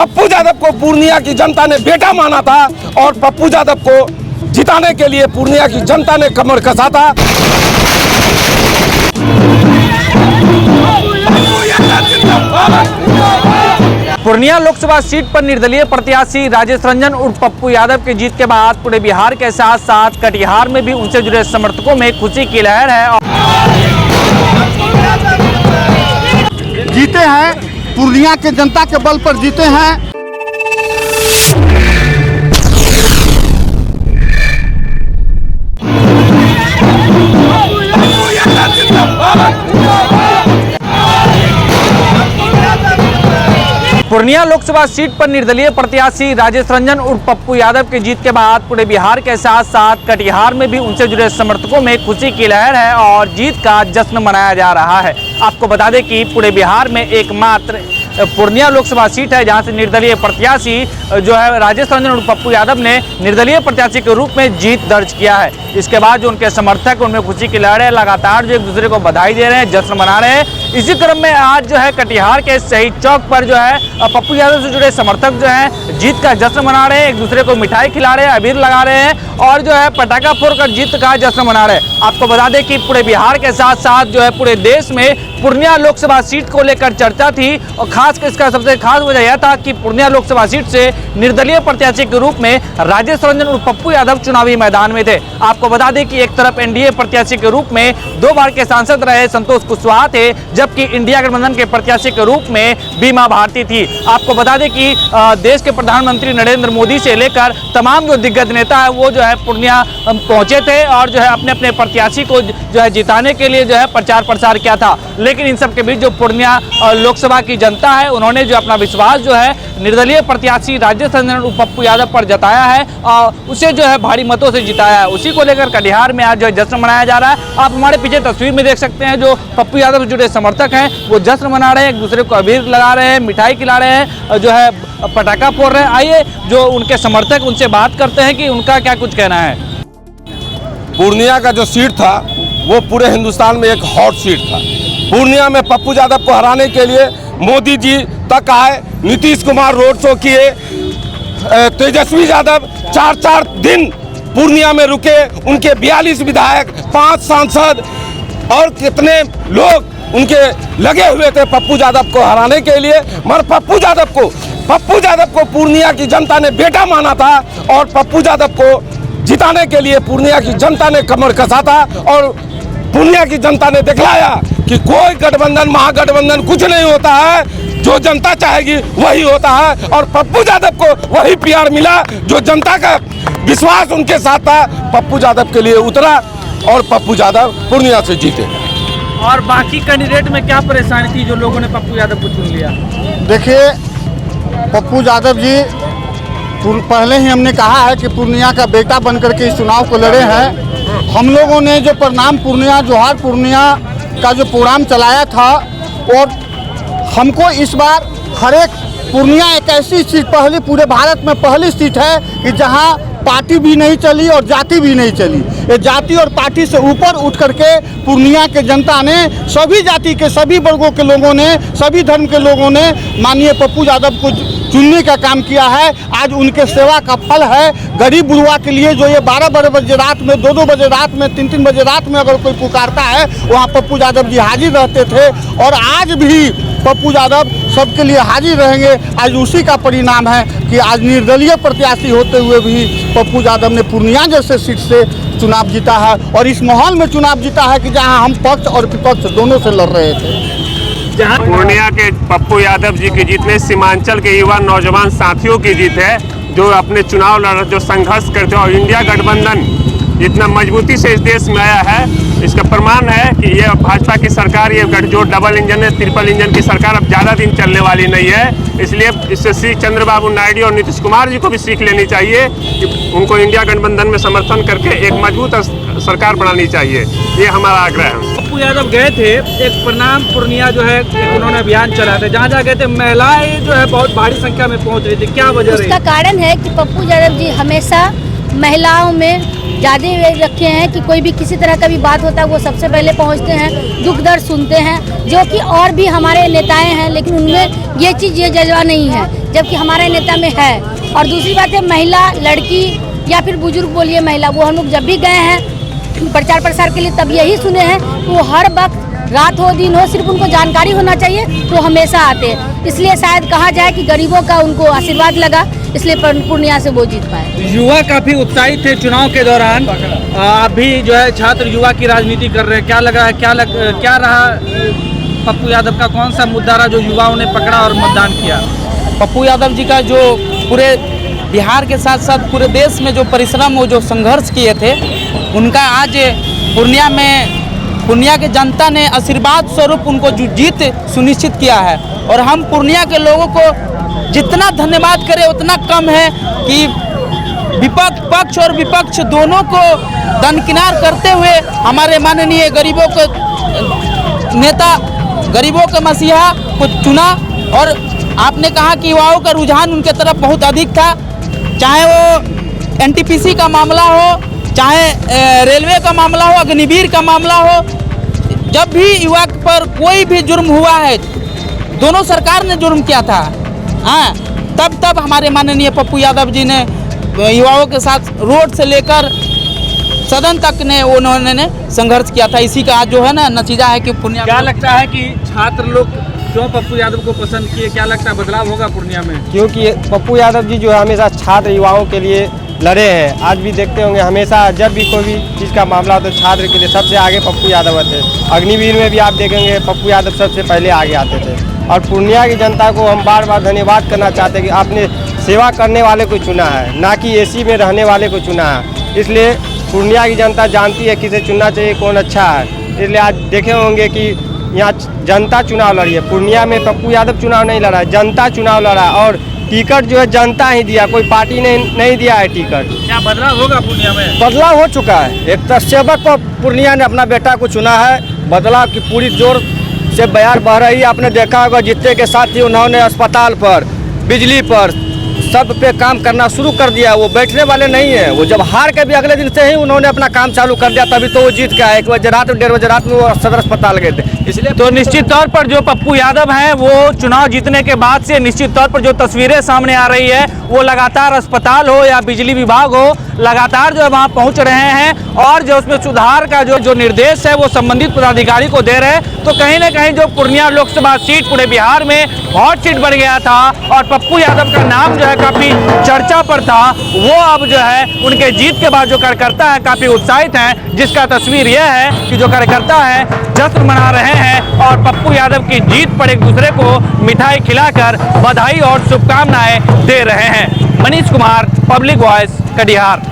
पप्पू यादव को पूर्णिया की जनता ने बेटा माना था और पप्पू यादव को जिताने के लिए पूर्णिया की जनता ने कमर कसा था। पूर्णिया लोकसभा सीट पर निर्दलीय प्रत्याशी राजेश रंजन उर्फ पप्पू यादव की जीत के बाद पूरे बिहार के साथ साथ कटिहार में भी उनसे जुड़े समर्थकों में खुशी की लहर है। जीते हैं, पूर्णिया के जनता के बल पर जीते हैं। पूर्णिया लोकसभा सीट पर निर्दलीय प्रत्याशी राजेश रंजन उर्फ पप्पू यादव की जीत के बाद पूरे बिहार के साथ साथ कटिहार में भी उनसे जुड़े समर्थकों में खुशी की लहर है और जीत का जश्न मनाया जा रहा है। आपको बता दें कि पूरे बिहार में एकमात्र पूर्णिया लोकसभा सीट है जहां से निर्दलीय प्रत्याशी जो है राजेश रंजन उर्फ पप्पू यादव ने निर्दलीय प्रत्याशी के रूप में जीत दर्ज किया है। इसके बाद जो उनके समर्थक उनमें खुशी की लहर है, लगातार जो एक दूसरे को बधाई दे रहे हैं, जश्न मना रहे हैं। इसी क्रम में आज जो है कटिहार के शहीद चौक पर जो है पप्पू यादव से जुड़े समर्थक जो है जीत का जश्न मना रहे हैं, एक दूसरे को मिठाई खिला रहे हैं, अबीर लगा रहे हैं और जो है पटाखा फोड़कर जीत का जश्न मना रहे हैं। आपको बता दें कि पूरे बिहार के साथ साथ जो है पूरे देश में पूर्णिया लोकसभा सीट को लेकर चर्चा थी और खास इसका सबसे खास वजह यह था कि पूर्णिया लोकसभा सीट से निर्दलीय प्रत्याशी के रूप में राजेश रंजन उर्फ पप्पू यादव चुनावी मैदान में थे। आपको बता दें कि एक तरफ एनडीए प्रत्याशी के रूप में 2 बार के सांसद रहे संतोष कुशवाहा थे, जबकि इंडिया गठबंधन के प्रत्याशी के रूप में बीमा भारती थी। आपको बता दें कि देश के प्रधानमंत्री नरेंद्र मोदी से लेकर तमाम जो दिग्गज नेता है वो जो है पूर्णिया पहुंचे थे और जो है अपने अपने प्रत्याशी को जो है जिताने के लिए जो है प्रचार प्रसार किया था। लेकिन इन सब के बीच जो पूर्णिया लोकसभा की जनता है उन्होंने जो अपना विश्वास जो है निर्दलीय प्रत्याशी राजेश रंजन उर्फ पप्पू यादव पर जताया है और उसे जो है भारी मतों से जिताया है। उसी को लेकर कटिहार में आज जो है जश्न मनाया जा रहा है। आप हमारे पीछे तस्वीर में देख सकते हैं जो पप्पू यादव से जुड़े समर्थक हैं वो जश्न मना रहे हैं, एक दूसरे को अबीर लगा रहे हैं, मिठाई खिला रहे हैं, जो है पटाखा फोड़ रहे हैं। आइए जो उनके समर्थक उनसे बात करते हैं कि उनका क्या कुछ कहना है। पूर्णिया का जो सीट था वो पूरे हिंदुस्तान में एक हॉट सीट था। पूर्णिया में पप्पू यादव को हराने के लिए मोदी जी तक आए, नीतीश कुमार रोड शो किए, तेजस्वी यादव 4-4 दिन पूर्णिया में रुके, उनके 42 विधायक, 5 सांसद और कितने लोग उनके लगे हुए थे पप्पू यादव को हराने के लिए। मगर पप्पू यादव को पूर्णिया की जनता ने बेटा माना था और पप्पू यादव को जिताने के लिए पूर्णिया की जनता ने कमर कसा था और पूर्णिया की जनता ने दिखलाया कि कोई गठबंधन महागठबंधन कुछ नहीं होता है, जो जनता चाहेगी वही होता है और पप्पू यादव को वही प्यार मिला जो जनता का विश्वास उनके साथ था। पप्पू यादव के लिए उतरा और पप्पू यादव पूर्णिया से जीते। और बाकी कैंडिडेट में क्या परेशानी थी जो लोगों ने पप्पू यादव को चुन लिया? देखिए, पप्पू यादव जी पहले ही हमने कहा है कि पूर्णिया का बेटा बनकर के इस चुनाव को लड़े हैं। हम लोगों ने जो प्रणाम पूर्णिया जोहार पूर्णिया का जो प्रोग्राम चलाया था और हमको इस बार हर एक पूर्णिया एक ऐसी सीट पूरे भारत में पहली सीट है कि जहां पार्टी भी नहीं चली और जाति भी नहीं चली। ये जाति और पार्टी से ऊपर उठ करके पूर्णिया के जनता ने, सभी जाति के सभी वर्गों के लोगों ने, सभी धर्म के लोगों ने माननीय पप्पू यादव को चुनने का काम किया है। आज उनके सेवा का फल है। गरीब बुढ़वा के लिए जो ये 12 बजे रात में, 2 बजे रात में, 3 बजे रात में अगर कोई पुकारता है वहाँ पप्पू यादव जी हाजिर रहते थे और आज भी पप्पू यादव सबके लिए हाजिर रहेंगे। आज उसी का परिणाम है कि आज निर्दलीय प्रत्याशी होते हुए भी पप्पू यादव ने पूर्णिया जैसे सीट से चुनाव जीता है और इस माहौल में चुनाव जीता है कि जहां हम पक्ष और विपक्ष दोनों से लड़ रहे थे। पूर्णिया के पप्पू यादव जी की जीत में सीमांचल के युवा नौजवान साथियों की जीत है जो अपने चुनाव लड़, जो संघर्ष करते हैं और इंडिया गठबंधन जितना मजबूती से इस देश में आया है इसका प्रमाण है कि ये भाजपा की सरकार, ये गठजोड़ डबल इंजन है, ट्रिपल इंजन की सरकार अब ज़्यादा दिन चलने वाली नहीं है। इसलिए इससे सीख चंद्रबाबू नायडू और नीतीश कुमार जी को भी सीख लेनी चाहिए कि उनको इंडिया गठबंधन में समर्थन करके एक मजबूत सरकार बनानी चाहिए। ये हमारा आग्रह है। पप्पू यादव गए थे एक प्रणाम पूर्णिया जो है उन्होंने अभियान चलाया था, जहाँ जहाँ गए थे महिलाएं जो है बहुत भारी संख्या में पहुँच रही थी, क्या वजह रही? उसका कारण है कि पप्पू यादव जी हमेशा महिलाओं में ज़्यादा रखे हैं कि कोई भी किसी तरह का भी बात होता है वो सबसे पहले पहुंचते हैं, दुख दर्द सुनते हैं, जो कि और भी हमारे नेताएं हैं लेकिन उनमें ये चीज़ ये जज्बा नहीं है, जबकि हमारे नेता में है। और दूसरी बात है, महिला, लड़की या फिर बुजुर्ग बोलिए महिला, वो हम लोग जब भी गए हैं प्रचार प्रसार के लिए तब यही सुने हैं कि वो हर वक्त रात हो दिन हो सिर्फ उनको जानकारी होना चाहिए तो हमेशा आते हैं। इसलिए शायद कहा जाए कि गरीबों का उनको आशीर्वाद लगा, इसलिए पूर्णिया से वो जीत पाए। युवा काफी उत्साहित थे चुनाव के दौरान, अभी जो है छात्र युवा की राजनीति कर रहे हैं, क्या लगा है, क्या रहा पप्पू यादव का कौन सा मुद्दा रहा जो युवाओं ने पकड़ा और मतदान किया? पप्पू यादव जी का जो पूरे बिहार के साथ साथ पूरे देश में जो परिश्रम वो जो संघर्ष किए थे, उनका आज पूर्णिया के जनता ने आशीर्वाद स्वरूप उनको जो जीत सुनिश्चित किया है। और हम पूर्णिया के लोगों को जितना धन्यवाद करें उतना कम है कि पक्ष और विपक्ष दोनों को दरकिनार करते हुए हमारे माननीय गरीबों को नेता, गरीबों के मसीहा को चुना। और आपने कहा कि युवाओं का रुझान उनके तरफ बहुत अधिक था, चाहे वो एनटीपीसी का मामला हो, चाहे रेलवे का मामला हो, अग्निवीर का मामला हो। जब भी युवा पर कोई भी जुर्म हुआ है, दोनों सरकार ने जुर्म किया था, हाँ, तब हमारे माननीय पप्पू यादव जी ने युवाओं के साथ रोड से लेकर सदन तक ने उन्होंने संघर्ष किया था। इसी का आज जो है ना नतीजा है कि पूर्णिया। क्या लगता है कि छात्र लोग क्यों पप्पू यादव को पसंद किए? क्या लगता है बदलाव होगा पूर्णिया में? क्योंकि पप्पू यादव जी जो है हमेशा छात्र युवाओं के लिए लड़े हैं। आज भी देखते होंगे, हमेशा जब भी कोई भी चीज़ का मामला हो तो छात्र के लिए सबसे आगे पप्पू यादव थे। अग्निवीर में भी आप देखेंगे पप्पू यादव सबसे पहले आगे आते थे। और पूर्णिया की जनता को हम बार बार धन्यवाद करना चाहते हैं कि आपने सेवा करने वाले को चुना है, ना कि एसी में रहने वाले को चुना है। इसलिए पूर्णिया की जनता जानती है किसे चुनना चाहिए, कौन अच्छा है। इसलिए आज देखे होंगे कि यहाँ जनता चुनाव लड़ी है। पूर्णिया में पप्पू यादव चुनाव नहीं लड़ा है, जनता चुनाव लड़ा है। और टिकट जो है जनता ही दिया, कोई पार्टी ने नहीं दिया है टिकट। क्या बदलाव होगा पूर्णिया में? बदलाव हो चुका है। एक तो सेवक को पूर्णिया ने अपना बेटा को चुना है, बदलाव की पूरी जोर से बयार बह रही है। आपने देखा होगा जीतने के साथ ही उन्होंने अस्पताल पर, बिजली पर, सब पे काम करना शुरू कर दिया। वो बैठने वाले नहीं है। वो जब हार के भी अगले दिन से ही उन्होंने अपना काम चालू कर दिया, तभी तो वो जीत के आए। 1 बजे रात में, 1:30 बजे रात में वो सदर अस्पताल गए थे। इसलिए तो निश्चित तौर पर जो पप्पू यादव हैं वो चुनाव जीतने के बाद से निश्चित तौर पर जो तस्वीरें सामने आ रही है वो लगातार अस्पताल हो या बिजली विभाग हो, लगातार जो है वहाँ पहुँच रहे हैं और जो उसमें सुधार का जो निर्देश है वो संबंधित पदाधिकारी को दे रहे हैं। तो कहीं ना कहीं जो पूर्णिया लोकसभा सीट पूरे बिहार में हॉट सीट बन गया था और पप्पू यादव का नाम जो है काफ़ी चर्चा पर था, वो अब जो है उनके जीत के बाद जो कार्यकर्ता है काफ़ी उत्साहित हैं, जिसका तस्वीर यह है कि जो कार्यकर्ता है जश्न मना रहे हैं और पप्पू यादव की जीत पर एक दूसरे को मिठाई खिलाकर बधाई और शुभकामनाएं दे रहे हैं। Manish Kumar, public voice, Katihar.